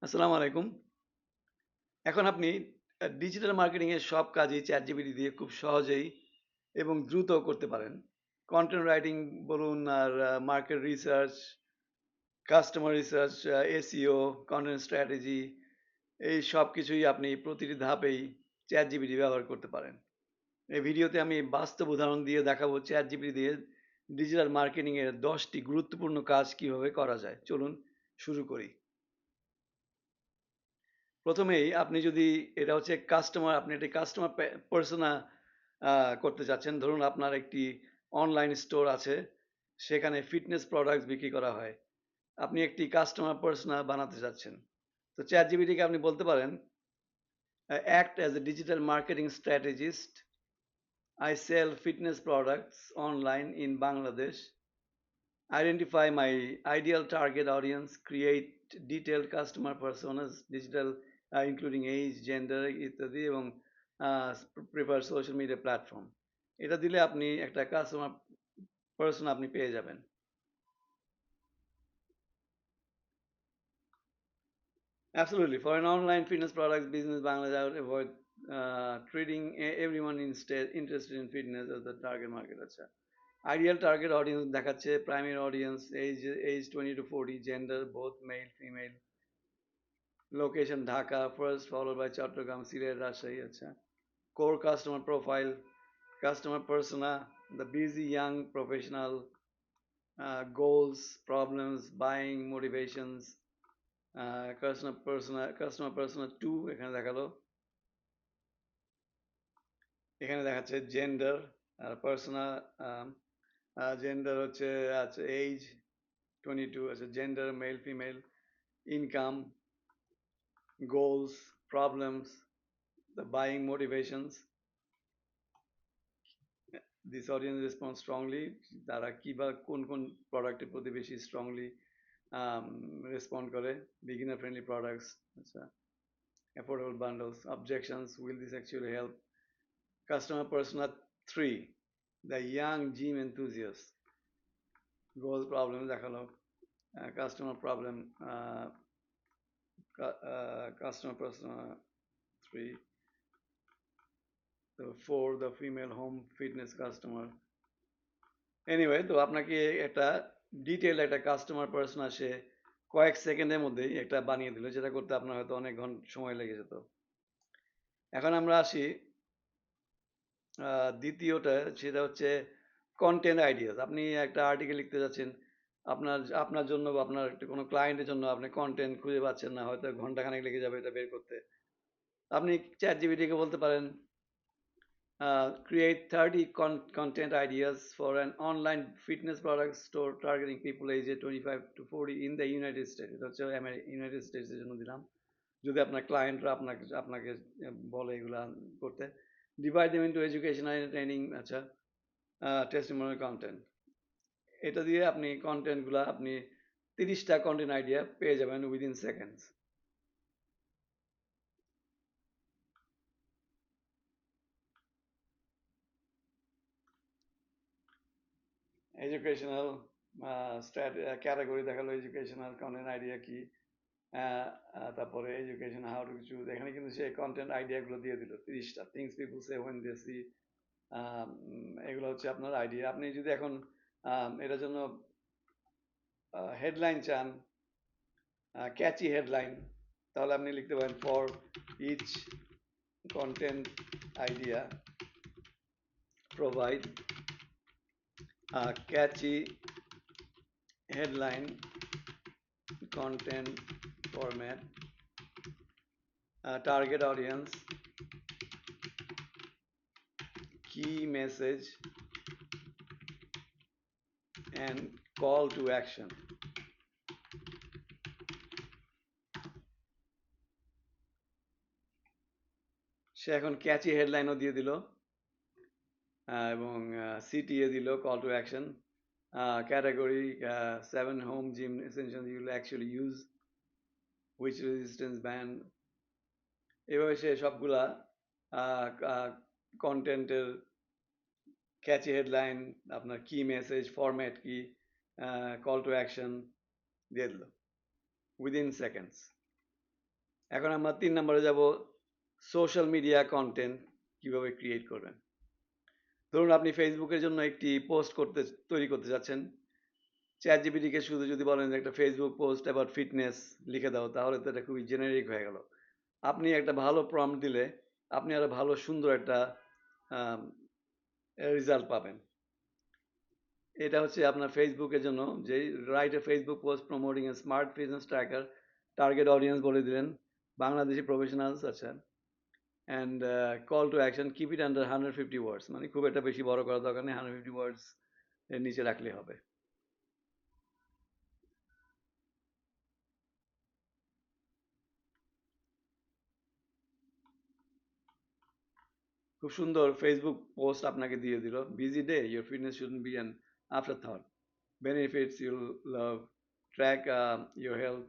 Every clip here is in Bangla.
আসসালামু আলাইকুম। এখন আপনি ডিজিটাল মার্কেটিং এর সব কাজই ChatGPT দিয়ে খুব সহজেই এবং দ্রুত করতে পারেন। কনটেন্ট রাইটিং বলুন আর market research, customer research, SEO, content strategy এই সবকিছুই আপনি প্রতিটি ধাপেই ChatGPT ব্যবহার করতে পারেন। এই ভিডিওতে আমি বাস্তব উদাহরণ দিয়ে দেখাবো ChatGPT দিয়ে ডিজিটাল মার্কেটিং এর ১০ টি গুরুত্বপূর্ণ কাজ কিভাবে করা যায়। চলুন শুরু করি। প্রথমেই আপনি যদি এটা হচ্ছে কাস্টমার আপনি একটি কাস্টমার পার্সোনা করতে চাচ্ছেন। ধরুন আপনার একটি অনলাইন স্টোর আছে। সেখানে ফিটনেস প্রোডাক্টস বিক্রি করা হয়। আপনি একটি কাস্টমার পার্সোনা বানাতে চাচ্ছেন। তো ChatGPT কে আপনি বলতে পারেন, "Act as a digital marketing strategist. I sell fitness products online in Bangladesh. Identify my ideal target audience, create detailed customer personas, digital including age, gender ইত্যাদি এবং prefer social media platform." এটা দিলে আপনি একটা কাস্টমার পার্সন আপনি পেয়ে যাবেন। Absolutely. For an online fitness products business, Bangladesh, I would avoid treating everyone instead interested in fitness as the target market. আচ্ছা, আইডিয়াল টার্গেট অডিয়েন্স দেখাচ্ছে primary audience age 20 to 40, gender both male female, location Dhaka, first followed by Chattogram, Sylhet, Rajshahi. আচ্ছা, core customer profile, customer persona, the busy young professional, goals, problems, buying motivations, customer persona two এখানে দেখালো। এখানে দেখাচ্ছে জেন্ডার আর পার্সোনা, জেন্ডার হচ্ছে আচ্ছা এজ 22, আচ্ছা gender male female, income, goals, problems, the buying motivations. This audience responds strongly. তারা কি বা কোন কোন প্রোডাক্টের প্রতি বেশি স্ট্রংলি রেসপন্ড করে। বিগিনার ফ্রেন্ডলি প্রোডাক্টস, আচ্ছা, affordable bundles, objections, will this actually help. Customer persona 3, the young gym enthusiast, goal problem দেখালো। কাস্টমার প্রবলেম, কাস্টমার পার্সোনা 3, তো 4, the female home fitness customer. Anyway, তো আপনাকে একটা ডিটেইলড একটা কাস্টমার পার্সোনা সে কয়েক সেকেন্ডের মধ্যেই একটা বানিয়ে দিল, যেটা করতে আপনার হয়তো অনেক সময় লেগে যেত। এখন আমরা আসি দ্বিতীয়টা, সেটা হচ্ছে কন্টেন্ট আইডিয়াস। আপনি একটা আর্টিকেল লিখতে যাচ্ছেন, আপনার আপনার জন্য বা আপনার একটা কোনো ক্লায়েন্টের জন্য আপনি কন্টেন্ট খুঁজে পাচ্ছেন না, হয়তো ঘন্টাখানেক লেগে যাবে এটা বের করতে। আপনি চ্যাট জিপিটিকে বলতে পারেন, create 30 content ideas for an online fitness product store targeting people aged 25 to 40 in the United States. এটা হচ্ছে ইউনাইটেড স্টেটসের জন্য দিলাম, যদি আপনার ক্লায়েন্টরা আপনাকে আপনাকে বলে এগুলা করতে। Divide them into educational, training, আচ্ছা, টেস্টিমোনিয়াল কন্টেন্ট। এটা দিয়ে আপনি কন্টেন্টগুলা আপনি 30টা কন্টেন্ট আইডিয়া পেয়ে যাবেন উইদিন সেকেন্ডস। এডুকেশনাল ক্যাটাগরি দেখালো, এডুকেশনাল কন্টেন্ট আইডিয়া কি, তারপরে এডুকেশন হাউ টু চুজ, এখানে কিন্তু সে কন্টেন্ট আইডিয়াগুলো দিয়ে দিল 30টা। Things people say when they see, এগুলো হচ্ছে আপনার আইডিয়া। আপনি যদি এখন এটার জন্য হেডলাইন চান, ক্যাচি হেডলাইন, তাহলে আপনি লিখতে পারেন, for each content idea provide catchy headline, content format, target audience, key message, and call to action. সে এখন ক্যাচি হেডলাইনও দিয়ে দিল এবং সিটিএ দিল, call to action, category 7 home gym essentials you will actually use, which resistance band. এভাবে সে সবগুলা কন্টেন্টের ক্যাচি হেডলাইন, আপনার কি মেসেজ, ফরম্যাট কি, কল টু অ্যাকশন দিয়ে দিল উইদিন সেকেন্ডস। এখন আমরা ৩ নম্বরে যাব, সোশ্যাল মিডিয়া কন্টেন্ট কিভাবে ক্রিয়েট করবেন। ধরুন আপনি ফেসবুকের জন্য একটি পোস্ট তৈরি করতে যাচ্ছেন। ChatGPT কে শুধু যদি বলেন যে একটা ফেসবুক পোস্ট অ্যাবাউট ফিটনেস লিখে দাও, তাহলে তো এটা খুবই জেনেরিক হয়ে গেল। আপনি একটা ভালো প্রম্পট দিলে আপনি আরো ভালো সুন্দর একটা আম রেজাল্ট পাবেন। এটা হচ্ছে আপনার ফেসবুকের জন্য যে write a Facebook post promoting a smart fitness tracker, target audience বলে দিলেন বাংলাদেশি প্রফেশনালস, আচ্ছা, and call to action keep it under 150 ওয়ার্ডস, মানে খুব একটা বেশি বড় করার দরকার নেই, 150 ওয়ার্ডস এর নিচে রাখলে হবে। খুব সুন্দর ফেসবুক পোস্ট আপনাকে দিয়ে দিল, busy day your fitness shouldn't be an afterthought, benefits you'll love, track your health.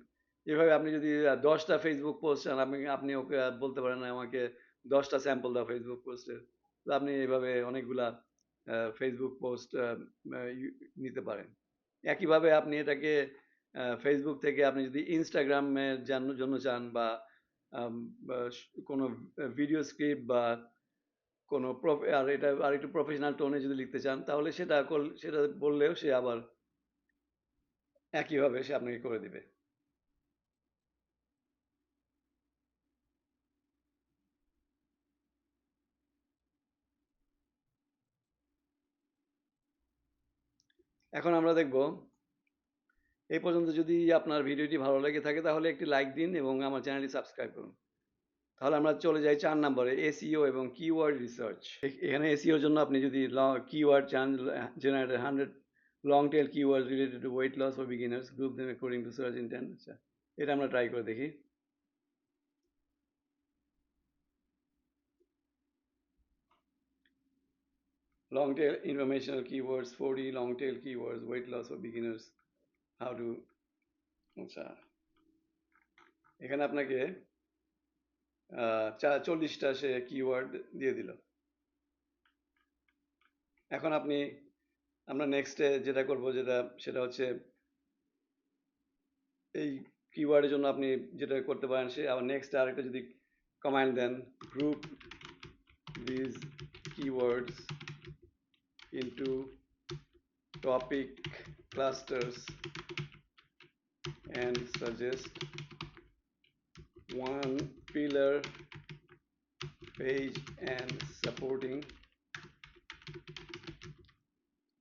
এভাবে আপনি যদি 10টা ফেসবুক পোস্ট চান, আপনি ওকে বলতে পারেন আমাকে 10টা স্যাম্পল দাও ফেসবুক পোস্টের। তো আপনি এইভাবে অনেকগুলা ফেসবুক পোস্ট নিতে পারেন। একইভাবে আপনি এটাকে ফেসবুক থেকে আপনি যদি ইনস্টাগ্রামের জন্য চান, বা আম, বা কোনো ভিডিও স্ক্রিপ্ট বা কোনো আর এটা আর একটু প্রফেশনাল টোনে যদি লিখতে চান, তাহলে সেটা বললেও সে আবার একইভাবে সে আপনাকে করে দিবে। এখন আমরা দেখব, এই পর্যন্ত যদি আপনার ভিডিওটি ভালো লেগে থাকে তাহলে একটি লাইক দিন এবং আমার চ্যানেলটি সাবস্ক্রাইব করুন। তাহলে আমরা চলে যাই 4 নম্বরে, এসইও এবং কিওয়ার্ড রিসার্চ। এখানে এসইওর জন্য আপনি যদি কিওয়ার্ড চান, generate 100 long tail keyword related to weight loss for beginners, group them according to search intent. আচ্ছা, এটা আমরা ট্রাই করে দেখি। Long tail informational keywords, 40 long tail keywords, weight loss for beginners, how to. আচ্ছা, এখানে আপনাকে 40টা সে কিওয়ার্ড দিয়ে দিল। এখন আমরা নেক্সটে যেটা করব, সেটা হচ্ছে এই কিওয়ার্ডের জন্য আপনি যেটা করতে পারেন, সে আবার নেক্সট আরেকটা যদি কমান্ড দেন, group this keywords into topic clusters and suggest one pillar page and supporting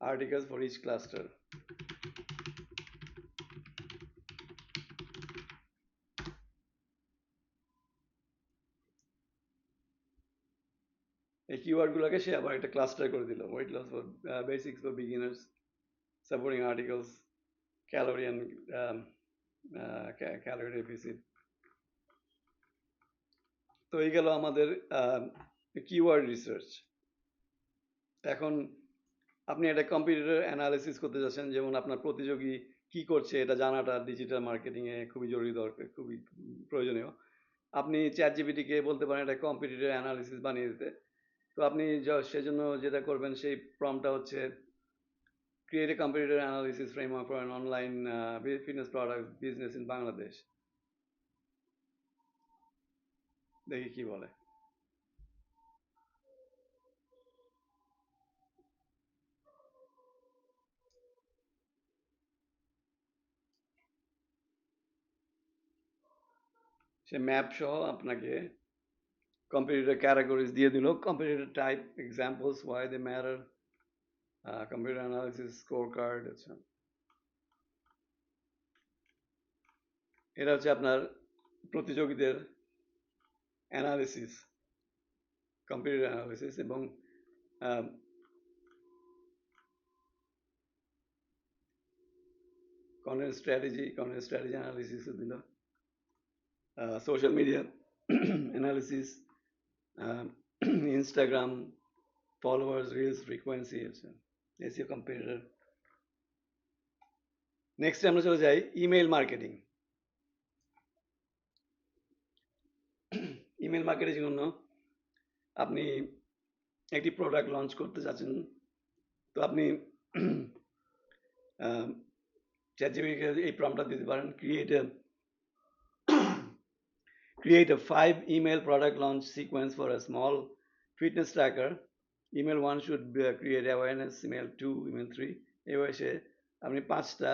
articles for each cluster. এই কিওয়ার্ডগুলোকে সে আবার একটা ক্লাস্টার করে দিল, weight loss for basics for beginners, supporting articles, calorie and calorie deficit. তো এই গেল আমাদের কিওয়ার্ড রিসার্চ। এখন আপনি একটা কম্পিটিটর অ্যানালিসিস করতে যাচ্ছেন, যেমন আপনার প্রতিযোগী কি করছে এটা জানাটা ডিজিটাল মার্কেটিংয়ে খুবই জরুরি, দরকার, খুবই প্রয়োজনীয়। আপনি চ্যাটজিপিটিকে বলতে পারেন একটা কম্পিটিটর অ্যানালিসিস বানিয়ে দিতে। তো আপনি সেজন্য যেটা করবেন, সেই প্রম্পটটা হচ্ছে create a competitor analysis framework for an online fitness product business in Bangladesh. দেখি কি বলে। সে ম্যাপ সহ আপনাকে কম্পিটিটর ক্যাটাগরিজ দিয়ে দিল, competitor type, examples, why they matter, computer analysis, score card. আচ্ছা, এটা হচ্ছে আপনার প্রতিযোগীদের অ্যানালিসিস, কম্পিউটার অ্যানালিসিস, এবং কন্টেন্ট স্ট্র্যাটেজি অ্যানালিসিস দিল, social media analysis, Instagram followers, reels frequency. আচ্ছা, এসিও কম্পিউটার। নেক্সট আমরা চলে যাই ইমেল মার্কেটিং। ইমেল মার্কেটিং জন্য আপনি একটি প্রোডাক্ট লঞ্চ করতে যাচ্ছেন, তো আপনি চ্যাটজিপিটিকে এই প্রম্পটটা দিতে পারেন, Create a 5 email product launch sequence for a small fitness tracker. Email 1 should create awareness, email 2, email 3, এভাবে সে আপনি 5টা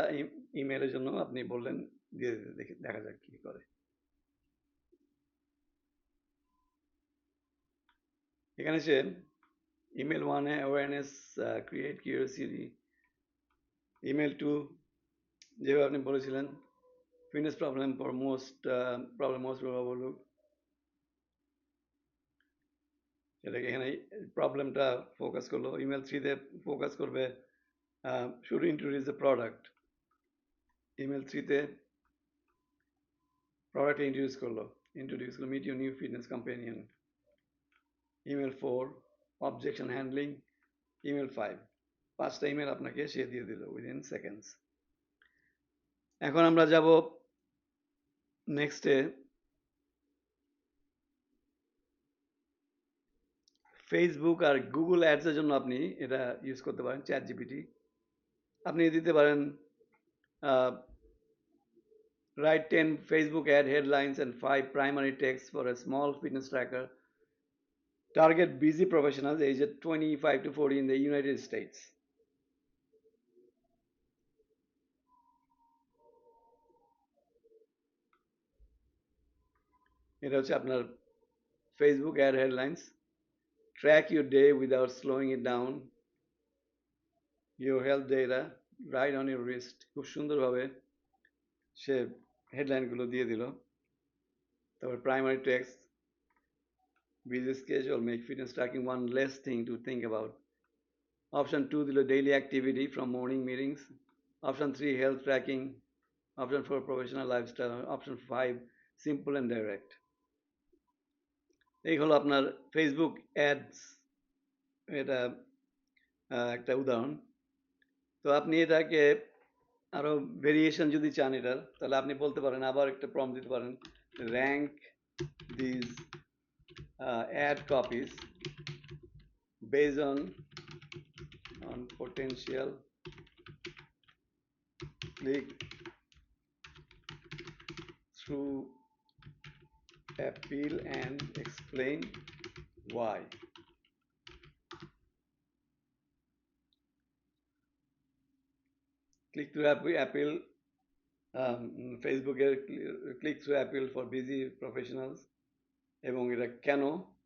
ইমেলের জন্য আপনি বললেন দিয়ে দিতে, দেখা যাক কি করে। এখানে সে ইমেল 1 এ অ্যাওয়ারনেস ক্রিয়েট কিউরিওসিটি, ইমেল 2 যেভাবে আপনি বলেছিলেন fitness problem for most problem সেটাকে এখানে প্রবলেমটা ফোকাস করলো। ইমেল 3 তে ফোকাস করবে should introduce the product. Email 3 তে প্রোডাক্ট ইন্ট্রোডিউস করলো meet your new fitness companion. Email 4 objection handling. Email 5 5টা ইমেল আপনাকে সে দিয়ে দিল উইদিন সেকেন্ডস। এখন আমরা যাব নেক্সটে ফেসবুক আর গুগল অ্যাডসের জন্য আপনি এটা ইউজ করতে পারেন চ্যাট জিপিটি। আপনি দিতে পারেন write 10 Facebook ad headlines and 5 primary texts for a small fitness tracker. Target busy professionals aged 25 to 40 in the United States. এটা হচ্ছে আপনার Facebook ad headlines. Track your day without slowing it down. Your health data right on your wrist. খুব সুন্দরভাবে সে হেডলাইনগুলো দিয়ে দিল। তারপর primary text, busy schedule make fitness tracking one less thing to think about. Option 2 দিল daily activity from morning meetings. Option 3 health tracking. Option 4 professional lifestyle. Option 5 simple and direct. এই হলো আপনার ফেসবুক অ্যাডস, এটা একটা উদাহরণ। তো আপনি এটাকে আরো ভেরিয়েশন যদি চান এটার, তাহলে আপনি বলতে পারেন, আবার একটা প্রম্পট দিতে পারেন, rank this ad copies based on potential click through appeal and explain why. Click through appeal, ফেসবুকের click through appeal for busy professionals, এবং এটা কেন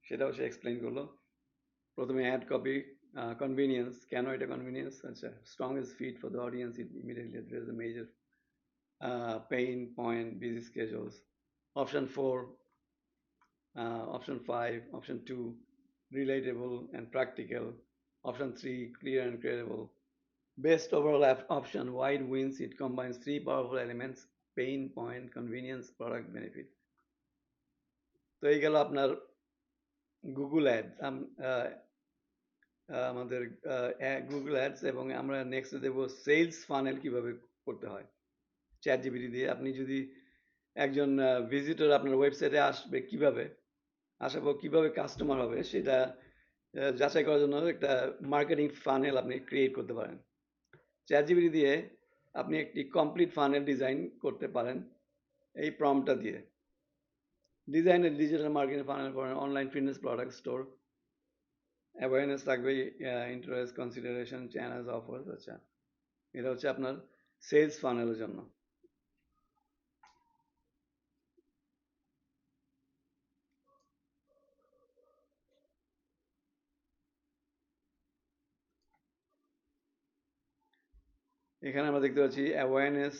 সেটাও সে এক্সপ্লেন করলো। প্রথমে অ্যাড কপি কনভিনিয়েন্স, কেন এটা কনভিনিয়েন্স, আচ্ছা strongest fit for the audience, it immediately address the major pain point, busy schedules. Option 4, option 5, option 2 relatable and practical, option 3 clear and credible. Best overall option, wide wins, it combines 3 powerful elements: pain point, convenience, product benefit. তো এই গেল আপনার গুগল অ্যাড, আমাদের গুগল অ্যাডস। এবং আমরা নেক্সট দেব সেলস ফানেল কিভাবে করতে হয় চ্যাট জিপিটি দিয়ে। আপনি যদি একজন ভিজিটর আপনার ওয়েবসাইটে আসবে, কিভাবে আসার পর কিভাবে কাস্টমার হবে সেটা যাচাই করার জন্য একটা মার্কেটিং ফানেল আপনি ক্রিয়েট করতে পারেন। চ্যাট জিপিটি দিয়ে আপনি একটি কমপ্লিট ফানেল ডিজাইন করতে পারেন এই প্রম্পটটা দিয়ে। ডিজাইনের ডিজিটাল মার্কেটিং ফানেল করেন online fitness product store, awareness থাকবে, ইন্টারেস্ট, কনসিডারেশন, চ্যানেলস, অফার্স। আচ্ছা, এটা হচ্ছে আপনার সেলস ফানেলের জন্য। এখানে আমরা দেখতে পাচ্ছি অ্যাওয়ারনেস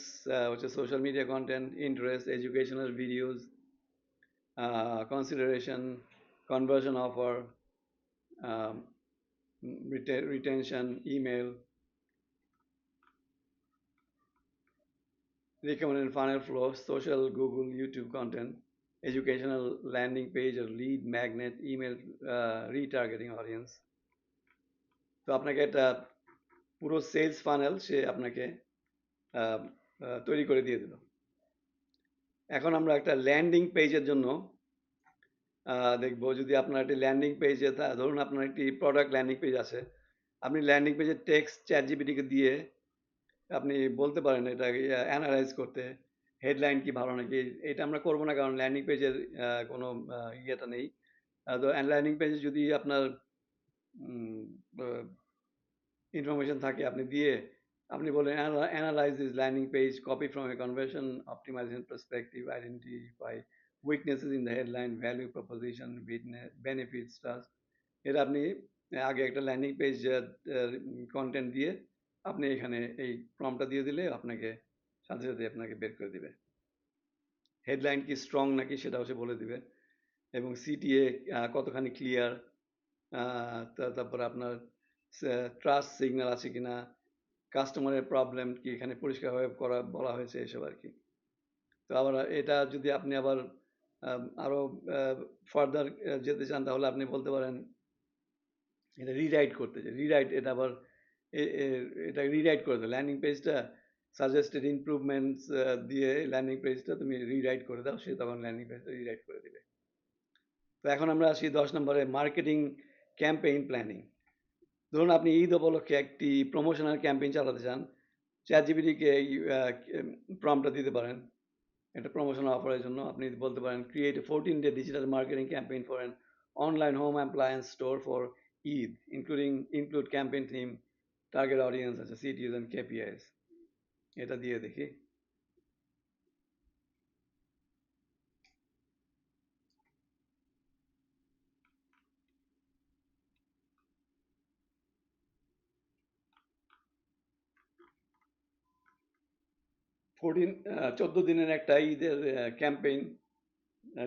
হচ্ছে social media content, interest educational videos, consideration conversion offer, retention, email, recommended funnel flow, social, Google, YouTube content, educational landing page or lead magnet, email retargeting audience. তো আপনাকে একটা পুরো সেলস ফানেল সে আপনাকে তৈরি করে দিয়ে দিল। এখন আমরা একটা ল্যান্ডিং পেজের জন্য দেখবো। যদি আপনার একটি ল্যান্ডিং পেজে, ধরুন আপনার একটি প্রোডাক্ট ল্যান্ডিং পেজ আছে, আপনি ল্যান্ডিং পেজের টেক্সট চ্যাট জিপিটিকে দিয়ে আপনি বলতে পারেন এটা অ্যানালাইজ করতে, হেডলাইন কি ভালো নাকি, এটা আমরা করব না, কারণ ল্যান্ডিং পেজের কোনো ইয়েটা নেই। তো ল্যান্ডিং পেজে যদি আপনার ইনফরমেশন থাকে, আপনি দিয়ে আপনি বলেন analyze this landing page, copy from a conversion optimization perspective, identify weaknesses in the headline, value proposition, benefits, trust. এটা আপনি আগে একটা ল্যান্ডিং পেজ কন্টেন্ট দিয়ে আপনি এখানে এই প্রম্পটটা দিয়ে দিলে আপনাকে সাথে সাথে আপনাকে বের করে দিবে। হেডলাইন কি স্ট্রং নাকি সেটাও সে বলে দিবে, এবং সিটিএ কতখানি ক্লিয়ার, তারপরে আপনার ট্রাস্ট সিগন্যাল আছে কিনা, কাস্টমারের প্রবলেম কি এখানে পরিষ্কারভাবে করা বলা হয়েছে, এসব আর কি। তো আবার এটা যদি আপনি আবার আরো ফার্দার যেতে চান, তাহলে আপনি বলতে পারেন এটা রিরাইট করতে চাই, রিরাইট এটা আবার এটা রিরাইট করে দাও, ল্যান্ডিং পেজটা সাজেস্টেড ইমপ্রুভমেন্টস দিয়ে ল্যান্ডিং পেজটা তুমি রিরাইট করে দাও, সে তখন ল্যান্ডিং পেজটা রিরাইট করে দিবে। তো এখন আমরা আসি 10 নম্বরে, মার্কেটিং ক্যাম্পেইন প্ল্যানিং। ধরুন আপনি ঈদ উপলক্ষে একটি প্রমোশনাল ক্যাম্পেইন চালাতে চান, চ্যাটজিপিটিকে এই প্রম্পটটা দিতে পারেন একটা প্রমোশনাল অফারের জন্য। আপনি বলতে পারেন create a 14-day digital marketing campaign for an online home appliance store for Eid, include campaign theme, target audience আছে, সিটিজ অ্যান্ড কেপিআইস। এটা দিয়ে দেখি। 14 দিনের একটা ঈদের campaign,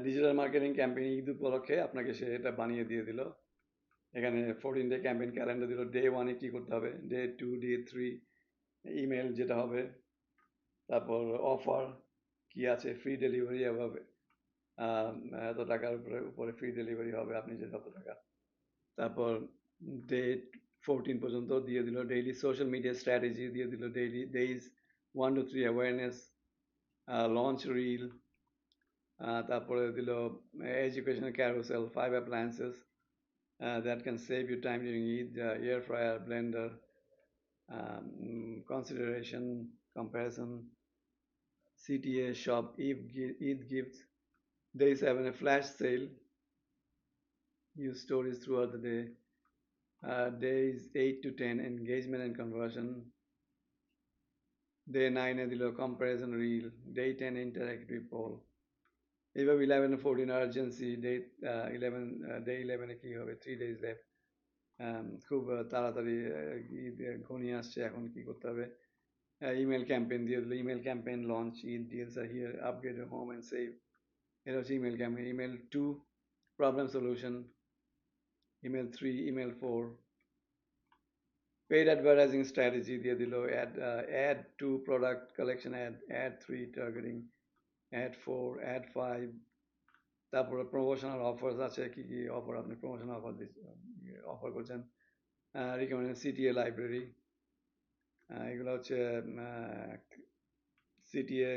digital marketing campaign Eid উপলক্ষে আপনাকে সে এটা বানিয়ে দিয়ে দিল। এখানে 14-day ক্যাম্পেইন ক্যালেন্ডার দিল, ডে 1-এ কী করতে হবে, ডে 2, ডে 3 ইমেল যেটা হবে, তারপর অফার কি আছে, ফ্রি ডেলিভারি হবে, এত টাকার উপরে ফ্রি ডেলিভারি হবে আপনি যে যত টাকা। তারপর ডে 14 পর্যন্ত দিয়ে দিল ডেইলি সোশ্যাল মিডিয়া স্ট্র্যাটেজি দিয়ে দিল, daily days 1 to 3 awareness, launch reel, তারপরে দিল educational carousel, 5 appliances that can save you time during Eid, air fryer, blender, consideration, comparison, CTA shop, Eid gifts, day 7 a flash sale, use stories throughout the day, days 8 to 10 engagement and conversion, day 9 এ দিল comparison reel, day 10 interactive poll, এইভাবে 11-14 urgency, day 11 day 11 এ কি হবে, 3 days left, খুব তাড়াতাড়ি ঈদ ঘনিয়ে আসছে, এখন কি করতে হবে, ইমেল ক্যাম্পেইন দিয়ে দিল, email campaign launch, Eid deals are here, upgrade home and save. এটা হচ্ছে email campaign. Email 2 problem solution, email 3, email 4 paid advertising strategy দিয়ে দিল, ad 2 product collection, ad 3 targeting, ad 4, ad 5, তারপরে প্রমোশনাল অফার্স আছে, কি কি অফার আপনি প্রমোশনাল অফার করছেন, রিকমেন্ডেড সিটিএ লাইব্রেরি, এগুলো হচ্ছে CTA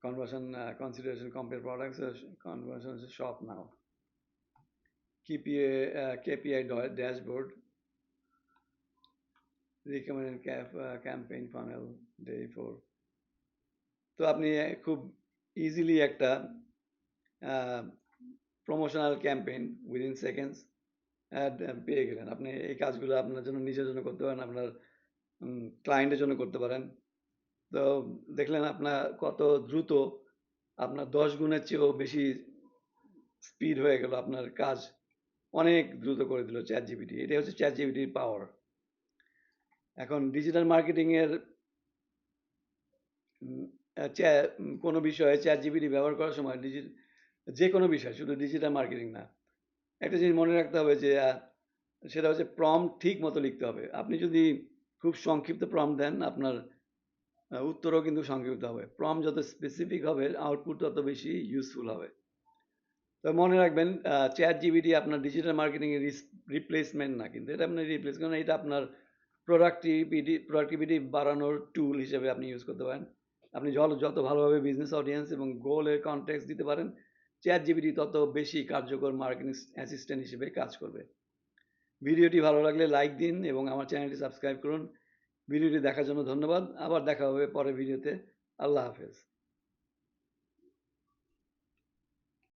conversion, consideration, compare products, conversion shop now, KPI dashboard, recommended campaign funnel, day 4। তো আপনি খুব ইজিলি একটা প্রমোশনাল ক্যাম্পেইন উইদিন সেকেন্ডস পেয়ে গেলেন। আপনি এই কাজগুলো আপনার জন্য, নিজের জন্য করতে পারেন, আপনার ক্লায়েন্টের জন্য করতে পারেন। তো দেখলেন আপনার কত দ্রুত, আপনার 10 গুণের চেয়েও বেশি স্পিড হয়ে গেল, আপনার কাজ অনেক দ্রুত করে দিল চ্যাটজিপিটি। এটাই হচ্ছে চ্যাটজিপিটির পাওয়ার। এখন ডিজিটাল মার্কেটিং এর কোনো বিষয়ে চ্যাটজিপিটি ব্যবহার করার সময় যে কোনো বিষয়, শুধু ডিজিটাল মার্কেটিং না, একটা জিনিস মনে রাখতে হবে যে সেটা হচ্ছে প্রম্পট ঠিক মতো লিখতে হবে। আপনি যদি খুব সংক্ষিপ্ত প্রম্পট দেন, আপনার উত্তরও কিন্তু সংক্ষিপ্ত হবে। প্রম্পট যত স্পেসিফিক হবে, আউটপুট তত বেশি ইউজফুল হবে। তো মনে রাখবেন, চ্যাটজিপিটি আপনার ডিজিটাল মার্কেটিং এর রিপ্লেসমেন্ট না, কিন্তু এটা আপনার রিপ্লেস করেন, এটা আপনার প্রোডাক্টিভিটি বাড়ানোর টুল হিসেবে আপনি ইউজ করতে পারেন। আপনি যত ভালোভাবে বিজনেস অডিয়েন্স এবং গোলের কনটেক্সট দিতে পারেন, চ্যাটজিপিটি তত বেশি কার্যকর মার্কেটিং অ্যাসিস্ট্যান্ট হিসেবে কাজ করবে। ভিডিওটি ভালো লাগলে লাইক দিন এবং আমার চ্যানেলটি সাবস্ক্রাইব করুন। ভিডিওটি দেখার জন্য ধন্যবাদ। আবার দেখা হবে পরের ভিডিওতে। আল্লাহ হাফেজ।